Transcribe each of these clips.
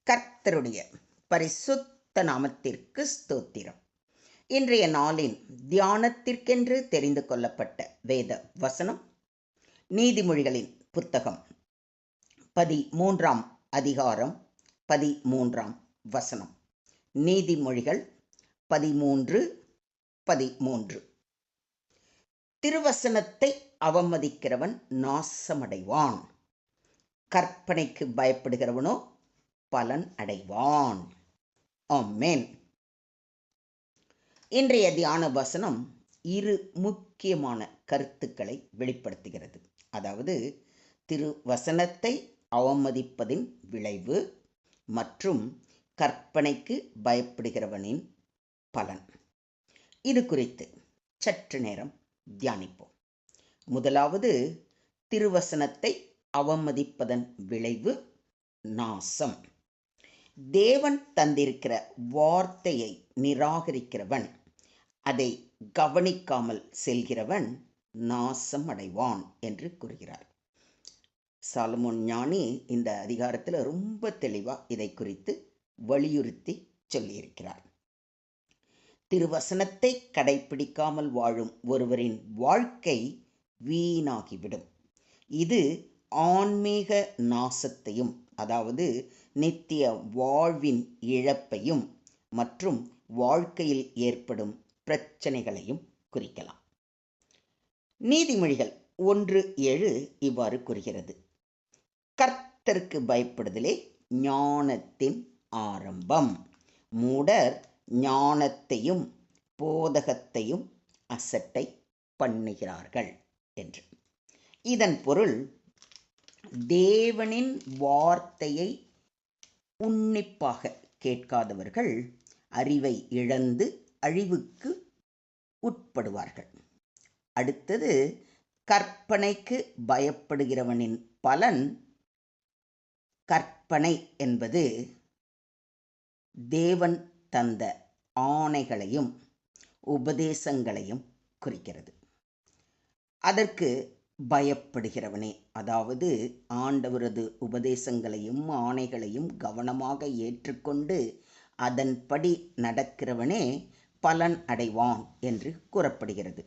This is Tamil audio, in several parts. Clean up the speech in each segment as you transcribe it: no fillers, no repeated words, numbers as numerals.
கர்த்தருடைய பரிசுத்த நாமத்திற்கு ஸ்தோத்திரம். இன்றைய நாளின் தியானத்திற்கென்று தெரிந்து கொள்ளப்பட்ட வேத வசனம் நீதிமொழிகளின் புத்தகம் 13ஆம் அதிகாரம் 13ஆம் வசனம். நீதிமொழிகள் 13:13. திருவசனத்தை அவமதிக்கிறவன் நாசமடைவான், கற்பனைக்கு பயப்படுகிறவனோ பலன் அடைவான். ஆமென். இன்றைய தியான வசனம் இரு முக்கியமான கருத்துக்களை வெளிப்படுத்துகிறது. அதாவது திருவசனத்தை அவமதிப்பதின் விளைவு மற்றும் கற்பனைக்கு பயப்படுகிறவனின் பலன். இது குறித்து சற்று நேரம் தியானிப்போம். முதலாவது, திருவசனத்தை அவமதிப்பதன் விளைவு நாசம். தேவன் தந்திருக்கிற வார்த்தையை நிராகரிக்கிறவன், அதை கவனிக்காமல் செல்கிறவன் நாசம் அடைவான் என்று கூறுகிறார். சாலமோன் ஞானி இந்த அதிகாரத்தில் ரொம்ப தெளிவாக இதை குறித்து வலியுறுத்தி சொல்லியிருக்கிறார். திருவசனத்தை கடைபிடிக்காமல் வாழும் ஒருவரின் வாழ்க்கை வீணாகிவிடும். இது ஆன்மீக நாசத்தையும், அதாவது நித்திய வாழ்வின் இழப்பையும் மற்றும் வாழ்க்கையில் ஏற்படும் பிரச்சனைகளையும் குறிக்கலாம். நீதிமொழிகள் 1:7 இவ்வாறு கூறுகிறது: கர்த்தருக்கு பயப்படுதலே ஞானத்தின் ஆரம்பம், மூடர் ஞானத்தையும் போதகத்தையும் அசட்டை பண்ணுகிறார்கள் என்று. இதன் பொருள், தேவனின் வார்த்தையை உன்னிப்பாக கேட்காதவர்கள் அறிவை இழந்து அழிவுக்கு உட்படுவார்கள். அடுத்தது, கற்பனைக்கு பயப்படுகிறவனின் பலன். கற்பனை என்பது தேவன் தந்த ஆணைகளையும் உபதேசங்களையும் குறிக்கிறது. அதற்கு பயப்படுகிறவனே, அதாவது ஆண்டவரது உபதேசங்களையும் ஆணைகளையும் கவனமாக ஏற்றுக்கொண்டு அதன்படி நடக்கிறவனே பலன் அடைவான் என்று கூறப்படுகிறது.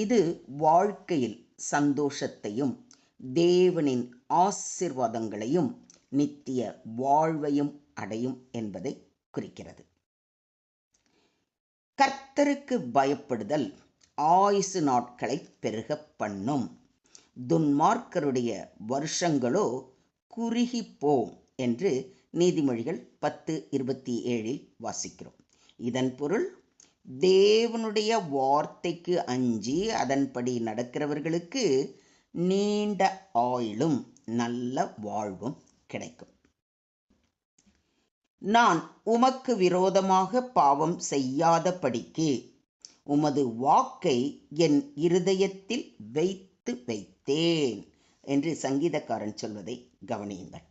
இது வாழ்க்கையில் சந்தோஷத்தையும் தேவனின் ஆசீர்வாதங்களையும் நித்திய வாழ்வையும் அடையும் என்பதை குறிக்கிறது. கர்த்தருக்கு பயப்படுதல் ஆயுசு நாட்களை பெருக பண்ணும், துன்மார்க்கருடைய வருஷங்களோ குறுகி போம் என்று நீதிமொழிகள் 10:27 வாசிக்கிறோம். இதன் பொருள், தேவனுடைய வார்த்தைக்கு அஞ்சி அதன்படி நடக்கிறவர்களுக்கு நீண்ட ஆயுளும் நல்ல வாழ்வும் கிடைக்கும். நான் உமக்கு விரோதமாக பாவம் செய்யாதபடிக்கு உமது வாக்கை என் இருதயத்தில் வைத்தேன் என்று சங்கீதக்காரன் சொல்வதை கவனியுங்கள்.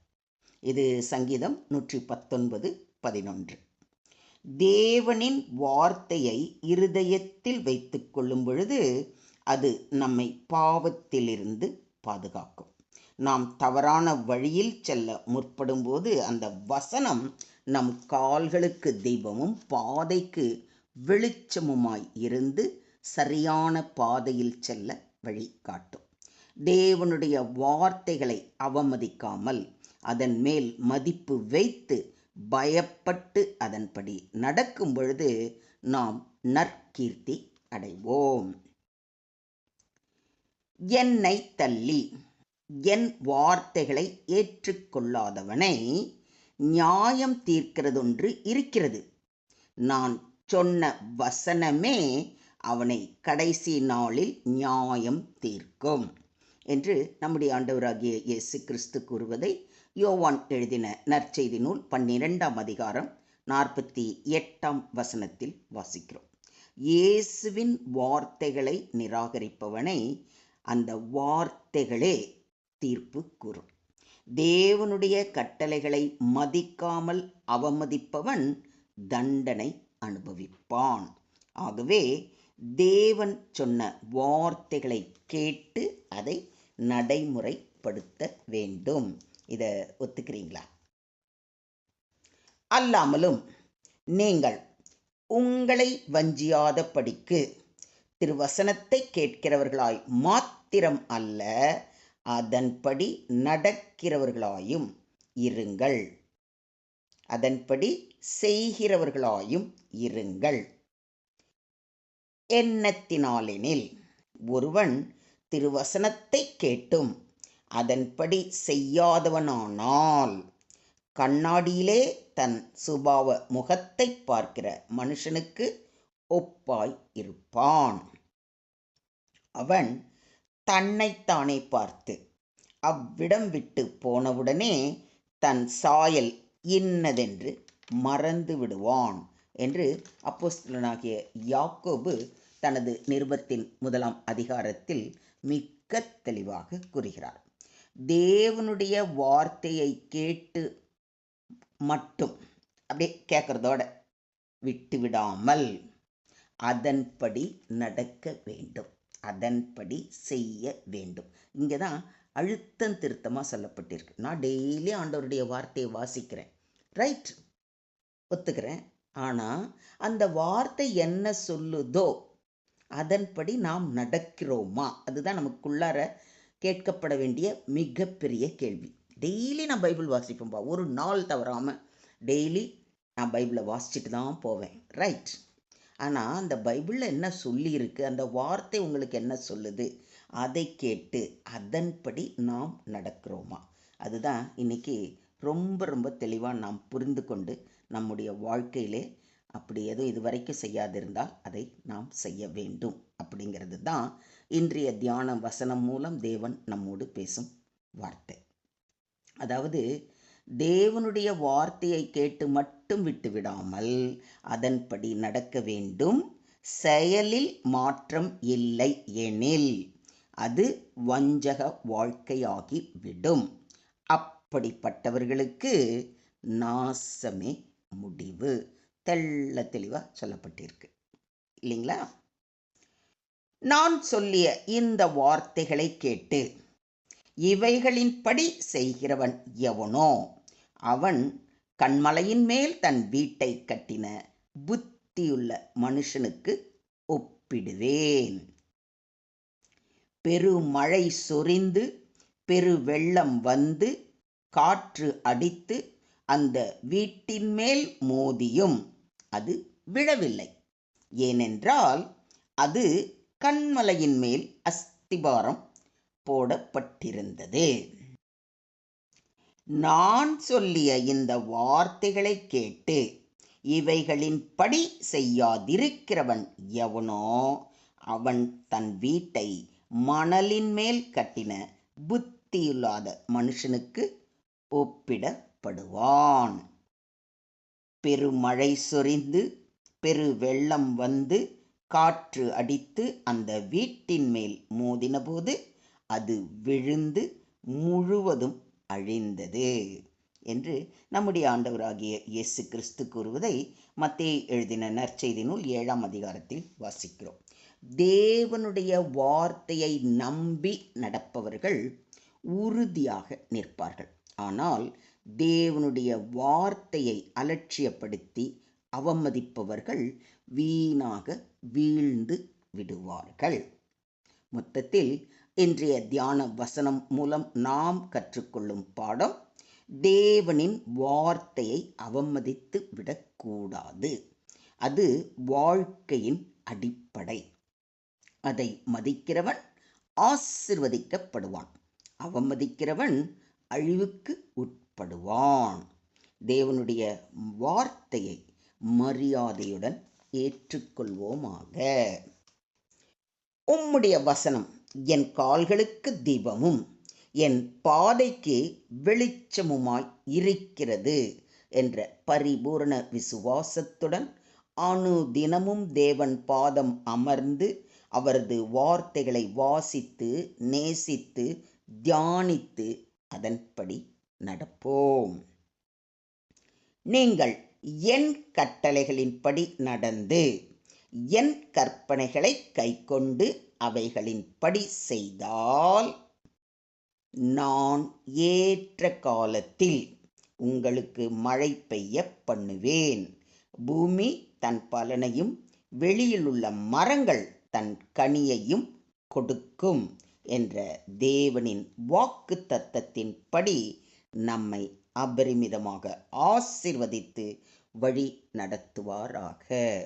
இது சங்கீதம் 119:11. தேவனின் வார்த்தையை இருதயத்தில் வைத்துக் கொள்ளும் பொழுது அது நம்மை பாவத்திலிருந்து பாதுகாக்கும். நாம் தவறான வழியில் செல்ல முற்படும் போது அந்த வசனம் நம் கால்களுக்கு தீபமும் பாதைக்கு வெளிச்சமுமாய் இருந்து சரியான பாதையில் செல்ல வழி காட்டும். தேவனுடைய வார்த்தைகளை அவமதிக்காமல் அதன் மேல் மதிப்பு வைத்து பயப்பட்டு அதன்படி நடக்கும் பொழுது நாம் நற்கீர்த்தி அடைவோம். என்னை தள்ளி என் வார்த்தைகளை ஏற்றுக்கொள்ளாதவனை நியாயம் தீர்க்கிறதொன்று இருக்கிறது. நான் சொன்ன வசனமே அவனை கடைசி நாளில் நியாயம் தீர்க்கும் என்று நம்முடைய ஆண்டவராகிய இயேசு கிறிஸ்து கூறுவதை யோவான் எழுதின நற்செய்தி நூல் 12ஆம் அதிகாரம் 48ஆம் வசனத்தில் வாசிக்கிறோம். இயேசுவின் வார்த்தைகளை நிராகரிப்பவனை அந்த வார்த்தைகளே தீர்ப்பு கூறும். தேவனுடைய கட்டளைகளை மதிக்காமல் அவமதிப்பவன் தண்டனை அனுபவிப்பான். ஆகவே தேவன் சொன்ன வார்த்தைகளை கேட்டு அதை நடைமுறைப்படுத்த வேண்டும். இதை ஒத்துக்கிறீங்களா? அல்லாமலும் நீங்கள் உங்களை வஞ்சியாதபடிக்கு திருவசனத்தை கேட்கிறவர்களாய் மாத்திரம் அல்ல, அதன்படி நடக்கிறவர்களாயும் இருங்கள். அதன்படி செய்கிறவர்களாயும் இருங்கள். எண்ணத்தினாலெனில் ஒருவன் திருவசனத்தை கேட்டும் அதன்படி செய்யாதவனானால் கண்ணாடியிலே தன் சுபாவ முகத்தை பார்க்கிற மனுஷனுக்கு ஒப்பாய் இருப்பான். அவன் தன்னைத்தானே பார்த்து அவ்விடம் விட்டு போனவுடனே தன் சாயல் இன்னதென்று மறந்து விடுவான் என்று அப்போஸ்தலனாகிய யாக்கோபு தனது நிருபத்தின் 1ஆம் அதிகாரத்தில் மிக தெளிவாக கூறுகிறார். தேவனுடைய வார்த்தையை கேட்டு மட்டும் அப்படியே கேட்கறதோட விட்டு விடாமல் அதன்படி நடக்க வேண்டும், அதன்படி செய்ய வேண்டும். இங்கே தான் அழுத்தம் திருத்தமாக சொல்லப்பட்டிருக்கு. நான் டெய்லி ஆண்டவருடைய வார்த்தையை வாசிக்கிறேன், ரைட், ஒத்துக்கிறேன். ஆனால் அந்த வார்த்தை என்ன சொல்லுதோ அதன்படி நாம் நடக்கிறோமா? அதுதான் நமக்குள்ளார கேட்கப்பட வேண்டிய மிகப்பெரிய கேள்வி. டெய்லி நான் பைபிள் வாசிப்பேன்பா, ஒரு நாள் தவறாமல் டெய்லி நான் பைபிளை வாசிச்சுட்டு தான் போவேன், ரைட். ஆனால் அந்த பைபிளில் என்ன சொல்லியிருக்கு, அந்த வார்த்தை உங்களுக்கு என்ன சொல்லுது, அதை கேட்டு அதன்படி நாம் நடக்கிறோமா? அதுதான் இன்றைக்கி ரொம்ப ரொம்ப தெளிவாக நாம் புரிந்து கொண்டு நம்முடைய வாழ்க்கையிலே அப்படி எதுவும் இதுவரைக்கும் செய்யாதிருந்தால் அதை நாம் செய்ய வேண்டும் அப்படிங்கிறது தான் இன்றைய தியான வசனம் மூலம் தேவன் நம்மோடு பேசும் வார்த்தை. அதாவது தேவனுடைய வார்த்தையை கேட்டு மட்டும் விட்டு விடாமல் அதன்படி நடக்க வேண்டும். செயலில் மாற்றம் இல்லை எனில் அது வஞ்சக வாழ்க்கையாகி விடும். அப்படிப்பட்டவர்களுக்கு நாசமே முடிவு. தெள்ள தெளிவாக சொல்லப்பட்டிருக்கு இல்லைங்களா? நான் சொல்லிய இந்த வார்த்தைகளை கேட்டு இவைகளின்படி செய்கிறவன் எவனோ அவன் கன்மலையின் மேல் தன் வீட்டை கட்டின புத்தியுள்ள மனுஷனுக்கு ஒப்பிடுவேன். பெருமழை சொரிந்து பெரு வெள்ளம் வந்து காற்று அடித்து அந்த வீட்டின் மேல் மோதியும் அது விழவில்லை, ஏனென்றால் அது கன்மலையின் மேல் அஸ்திபாரம் போடப்பட்டிருந்தது. நான் சொல்லிய இந்த வார்த்தைகளை கேட்டு இவைகளின்படி செய்யாதிருக்கிறவன் எவனோ அவன் தன் வீட்டை மணலின் மேல் கட்டின புத்தியில்லாத மனுஷனுக்கு ஒப்பிடப்படுவான். பெருமழை சொரிந்து பெரு வெள்ளம் வந்து காற்று அடித்து அந்த வீட்டின் மேல் மோதினபோது அது விழுந்து முழுவதும் அழிந்தது என்று நம்முடைய ஆண்டவராகிய இயேசு கிறிஸ்து கூறுவதை மத்தேயு எழுதின நற்செய்தி நூல் 7ஆம் அதிகாரத்தில் வாசிக்கிறோம். தேவனுடைய வார்த்தையை நம்பி நடப்பவர்கள் உறுதியாக நிற்பார்கள். ஆனால் தேவனுடைய வார்த்தையை அலட்சியப்படுத்தி அவமதிப்பவர்கள் வீணாக வீழ்ந்து விடுவார்கள். மொத்தத்தில் இன்றைய தியான வசனம் மூலம் நாம் கற்றுக்கொள்ளும் பாடம், தேவனின் வார்த்தையை அவமதித்து விடக்கூடாது. அது வாழ்க்கையின் அடிப்படை. அதை மதிக்கிறவன் ஆசீர்வதிக்கப்படுவான், அவமதிக்கிறவன் அழிவுக்கு உட்படுவான். தேவனுடைய வார்த்தையை மரியாதையுடன் ஏற்றுக்கொள்வோமாக. உம்முடைய வசனம் என் கால்களுக்கு தீபமும் என் பாதைக்கு வெளிச்சமுமாய் இருக்கிறது என்ற பரிபூரண விசுவாசத்துடன் அனுதினமும் தேவன் பாதம் அமர்ந்து அவரது வார்த்தைகளை வாசித்து நேசித்து தியானித்து அதன்படி நடப்போம். நீங்கள் என் கட்டளைகளின்படி நடந்து என் கற்பனைகளை கைக்கொண்டு அவைகளின்படி செய்தால் நான் ஏற்ற காலத்தில் உங்களுக்கு மழை பெய்ய பண்ணுவேன். பூமி தன் பலனையும் வெளியிலுள்ள மரங்கள் தன் கனியையும் கொடுக்கும் என்ற தேவனின் வாக்கு தத்தத்தின்படி நம்மை அபரிமிதமாக ஆசிர்வதித்து வழி நடத்துவாராக.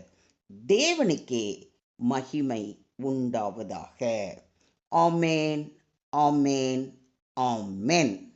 தேவனுக்கே மகிமை உண்டாவதாக. ஆமேன், ஆமேன், ஆமென்.